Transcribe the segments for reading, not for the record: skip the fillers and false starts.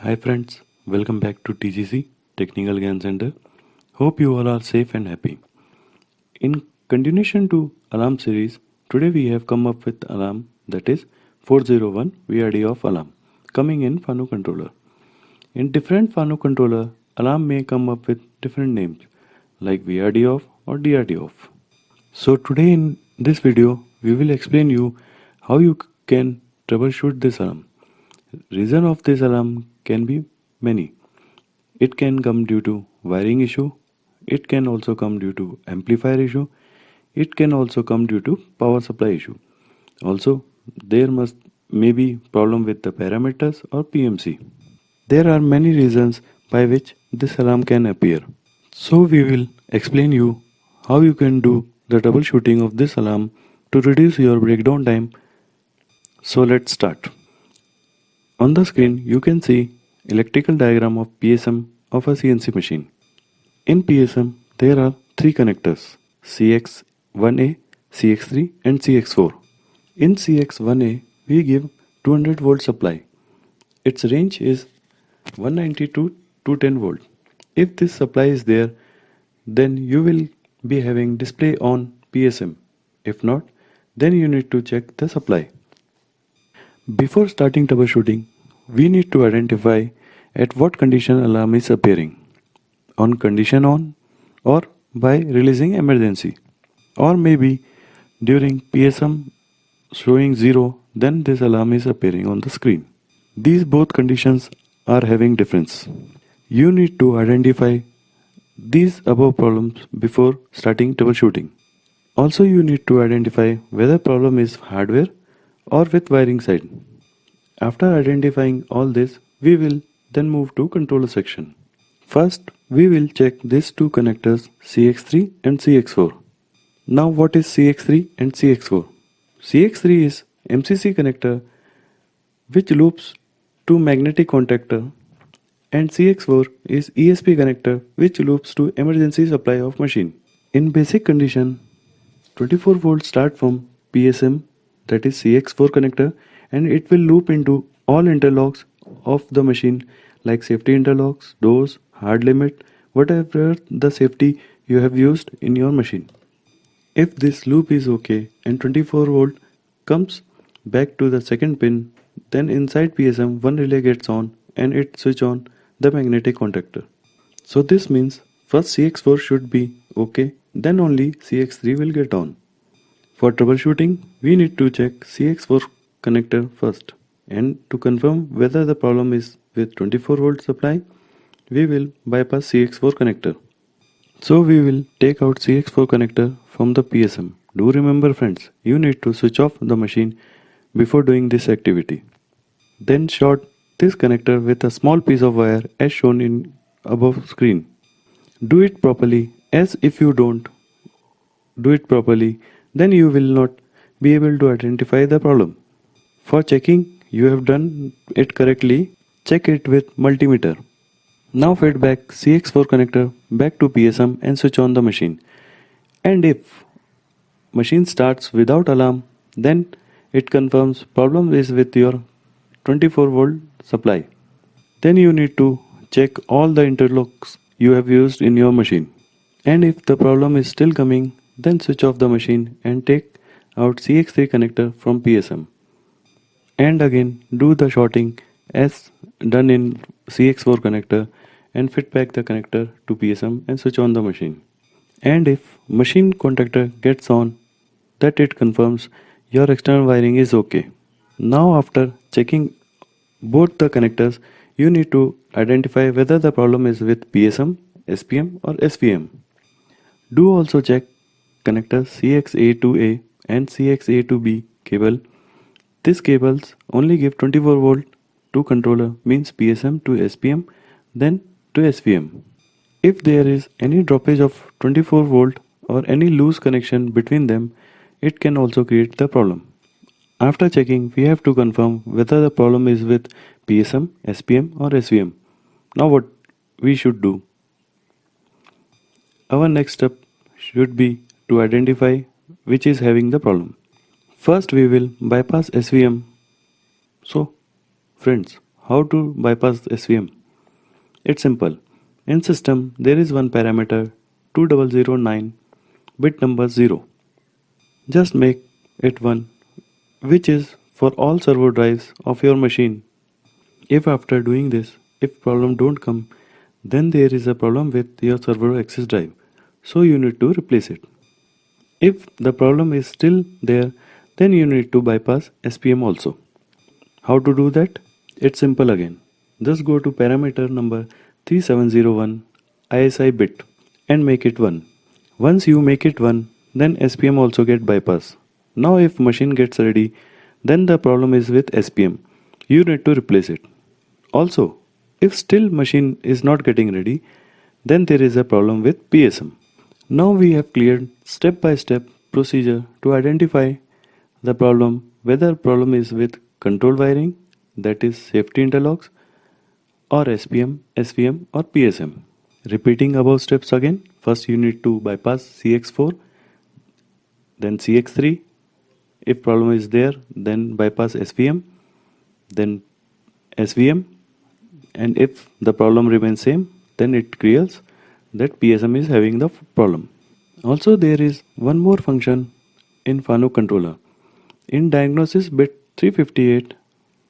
Hi friends, welcome back to TGC Technical Gyan Center. Hope you all are safe and happy. In continuation to alarm series, today we have come up with alarm that is 401 VRD of alarm coming in FANU controller. In different FANU controller, alarm may come up with different names like VRD off or DRD off. So today in this video, we will explain you how you can troubleshoot this alarm. Reason of this alarm can be many. It can come due to wiring issue. It can also come due to amplifier issue. It can also come due to power supply issue. Also, there may be problem with the parameters or PMC. There are many reasons by which this alarm can appear. So we will explain you how you can do the troubleshooting of this alarm to reduce your breakdown time. So let's start. On the screen you can see electrical diagram of PSM of a CNC machine. In PSM there are three connectors CX1A, CX3 and CX4. In CX1A we give 200 volt supply. Its range is 190 to 210 volt. If this supply is there, then you will be having display on PSM. If not, then you need to check the supply. Before starting troubleshooting, we need to identify at what condition alarm is appearing. On condition on or by releasing emergency. Or maybe during PSM showing 0, then this alarm is appearing on the screen. These both conditions are having difference. You need to identify these above problems before starting troubleshooting. Also you need to identify whether problem is hardware or with wiring side. After identifying all this, we will then move to controller section. First, we will check these two connectors CX3 and CX4. Now what is CX3 and CX4? CX3 is MCC connector which loops to magnetic contactor and CX4 is ESP connector which loops to emergency supply of machine. In basic condition, 24 volts start from PSM, that is CX4 connector, and it will loop into all interlocks of the machine like safety interlocks, doors, hard limit, whatever the safety you have used in your machine. If this loop is okay and 24 volt comes back to the second pin, then inside PSM one relay gets on and it switch on the magnetic contactor. So this means first CX4 should be okay, then only CX3 will get on. For troubleshooting, we need to check CX4 connector first, and to confirm whether the problem is with 24 volt supply, we will bypass CX4 connector. So we will take out CX4 connector from the PSM. Do remember friends, you need to switch off the machine before doing this activity. Then short this connector with a small piece of wire as shown in above screen. Do it properly, as if you don't do it properly, then you will not be able to identify the problem. For checking you have done it correctly, check it with multimeter. Now feed back CX4 connector back to PSM and switch on the machine. And if machine starts without alarm, then it confirms problem is with your 24 volt supply. Then you need to check all the interlocks you have used in your machine. And if the problem is still coming, then switch off the machine and take out CX3 connector from PSM. And again do the shorting as done in CX4 connector and fit back the connector to PSM and switch on the machine. And if machine contactor gets on, that it confirms your external wiring is okay. Now after checking both the connectors, you need to identify whether the problem is with PSM, SPM or SVM. Do also check connector CXA to A and CXA to B cable. These cables only give 24 volt to controller, means PSM to SPM, then to SVM. If there is any droppage of 24 volt or any loose connection between them, it can also create the problem. After checking, we have to confirm whether the problem is with PSM, SPM or SVM. Now what we should do? Our next step should be to identify which is having the problem. First we will bypass SVM. So friends, how to bypass SVM? It's simple. In system, there is one parameter 2009 bit number 0. Just make it 1, which is for all servo drives of your machine. If after doing this, if problem don't come, then there is a problem with your server access drive. So you need to replace it. If the problem is still there, then you need to bypass SPM also. How to do that? It's simple again. Just go to parameter number 3701 ISI bit and make it 1. Once you make it 1, then SPM also get bypass. Now if machine gets ready, then the problem is with SPM. You need to replace it. Also, if still machine is not getting ready, then there is a problem with PSM. Now we have cleared step-by-step procedure to identify the problem, whether problem is with control wiring, that is safety interlocks, or SPM, SVM or PSM. Repeating above steps again, first you need to bypass CX4, then CX3. If problem is there, then bypass SVM, then SVM, and if the problem remains same, then it creates that PSM is having the problem. Also there is one more function in Fanuc controller. In diagnosis bit 358,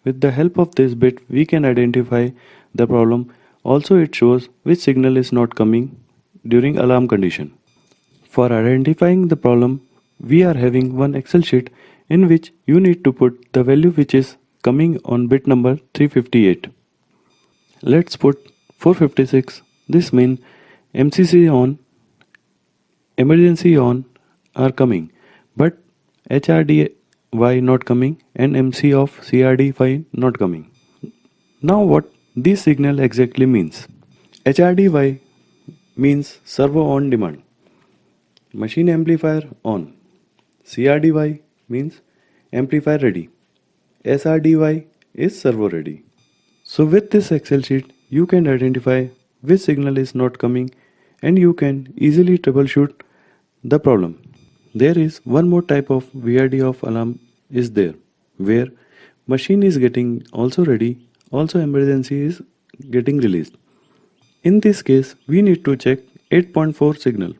with the help of this bit we can identify the problem. Also it shows which signal is not coming during alarm condition. For identifying the problem, we are having one Excel sheet in which you need to put the value which is coming on bit number 358. Let's put 456. This means MCC on, emergency on are coming, but HRDY not coming and MC of CRDY not coming. Now what this signal exactly means? HRDY means servo on demand, machine amplifier on. CRDY means amplifier ready. SRDY is servo ready. So with this Excel sheet, you can identify which signal is not coming and you can easily troubleshoot the problem. There is one more type of VRD of alarm is there, where machine is getting also ready, also emergency is getting released. In this case, we need to check 8.4 signal,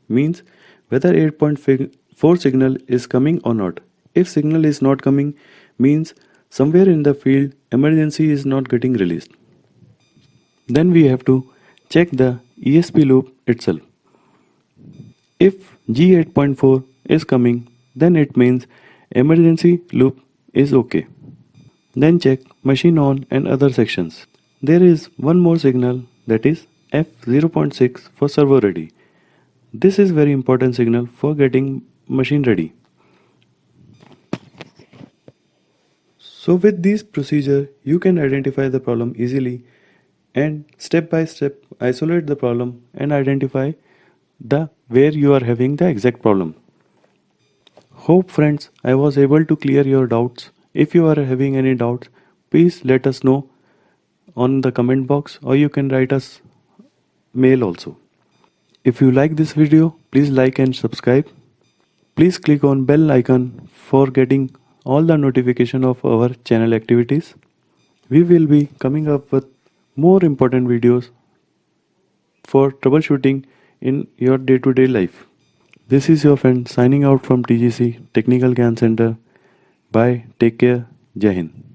means whether 8.4 signal is coming or not. If signal is not coming, means somewhere in the field emergency is not getting released. Then we have to check the ESP loop itself. If G8.4 is coming, then it means emergency loop is okay. Then check machine on and other sections. There is one more signal, that is F0.6 for servo ready. This is very important signal for getting machine ready. So with this procedure, you can identify the problem easily and step by step isolate the problem and identify the where you are having the exact problem. Hope friends I was able to clear your doubts. If you are having any doubts, please let us know on the comment box or you can write us mail also. If you like this video, please like and subscribe. Please click on bell icon for getting all the notification of our channel activities. We will be coming up with more important videos for troubleshooting in your day-to-day life. This is your friend signing out from TGC Technical Gyan Center. Bye. Take care. Jai Hind.